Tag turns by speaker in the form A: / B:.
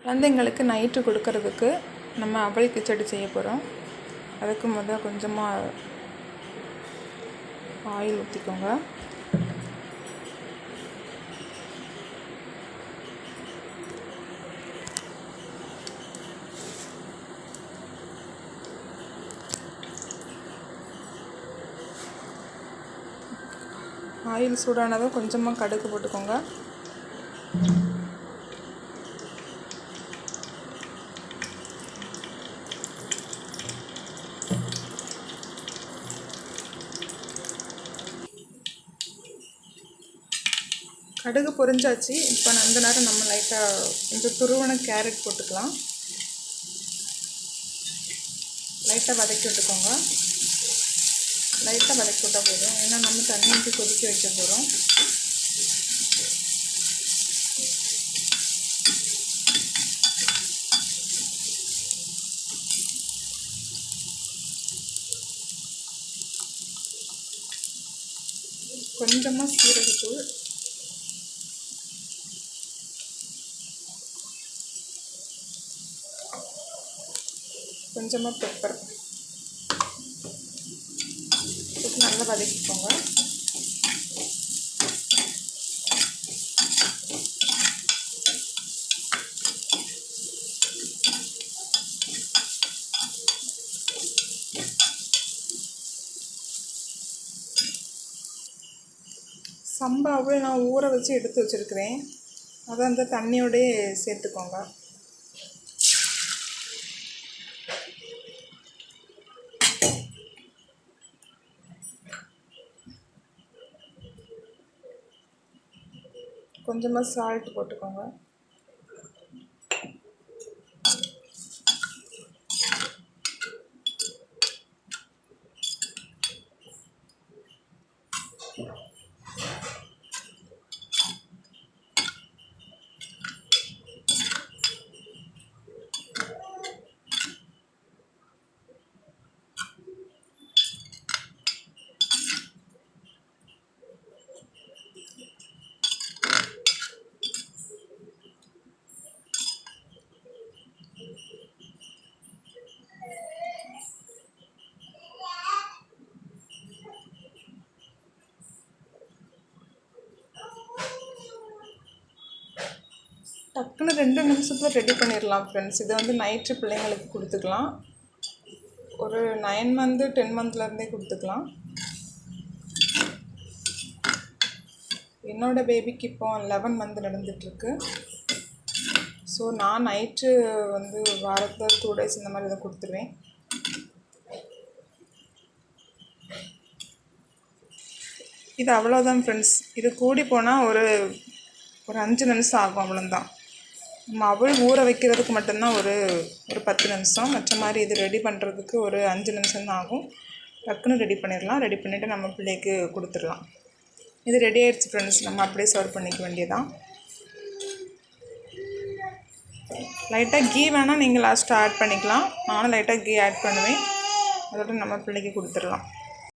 A: குழந்தைங்களுக்கு நைட்டு கொடுக்கறதுக்கு நம்ம அவல் கிச்சடி செய்ய போகிறோம். அதுக்கு கொஞ்சமாக ஆயில் ஊற்றிக்கோங்க. ஆயில் சூடானதும் கொஞ்சமாக கடுகு போட்டுக்கோங்க. கடுகு பொரிஞ்சாச்சு. இப்போ அந்த நேரம் நம்ம லைட்டாக கொஞ்சம் துருவன கேரட் போட்டுக்கலாம். லைட்டாக வதக்கி விட்டுக்கோங்க. லைட்டாக வதக்கி விட்டால் போதும், ஏன்னா நம்ம தண்ணி ஊற்றி கொதிக்க வைக்க போகிறோம். கொஞ்சமாக சீரகத்தூள், கொஞ்சமாக பெப்பர் போட்டு நல்லா வதக்கிக்கோங்க. சம்பாவை நான் ஊற வச்சு எடுத்து வச்சுருக்கிறேன். அதை அந்த தண்ணியோடய சேர்த்துக்கோங்க. கொஞ்சமாக சால்ட் போட்டுக்கோங்க. டக்குன்னு 2 நிமிஷத்தில் ரெடி பண்ணிடலாம் ஃப்ரெண்ட்ஸ். இதை நைட்டு பிள்ளைங்களுக்கு கொடுத்துக்கலாம். ஒரு 9 மந்த் 10 மந்த்லேருந்தே கொடுத்துக்கலாம். என்னோடய பேபிக்கு இப்போ 11 மந்த் நடந்துகிட்ருக்கு. ஸோ நான் நைட்டு வாரத்தில் 2 days இந்த மாதிரி இதை கொடுத்துருவேன். இது அவ்வளோதான் ஃப்ரெண்ட்ஸ். இது கூடி போனால் ஒரு 5 நிமிஷம் ஆகும், அவ்வளோதான். நம்ம அவள் ஊற வைக்கிறதுக்கு மட்டும்தான் ஒரு 10 நிமிஷம். மற்ற மாதிரி இது ரெடி பண்ணுறதுக்கு ஒரு 5 நிமிஷம் தான் ஆகும். டக்குன்னு ரெடி பண்ணிடலாம். ரெடி பண்ணிவிட்டு நம்ம பிள்ளைக்கு கொடுத்துடலாம். இது ரெடி ஆகிடுச்சு ஃப்ரெண்ட்ஸ். நம்ம அப்படியே சர்வ் பண்ணிக்க வேண்டியதான். லைட்டாக கீ வேணால் நீங்கள் லாஸ்ட்டாக ஆட் பண்ணிக்கலாம். நானும் லைட்டாக கீ ஆட் பண்ணுவேன். அதோட நம்ம பிள்ளைக்கு கொடுத்துடலாம்.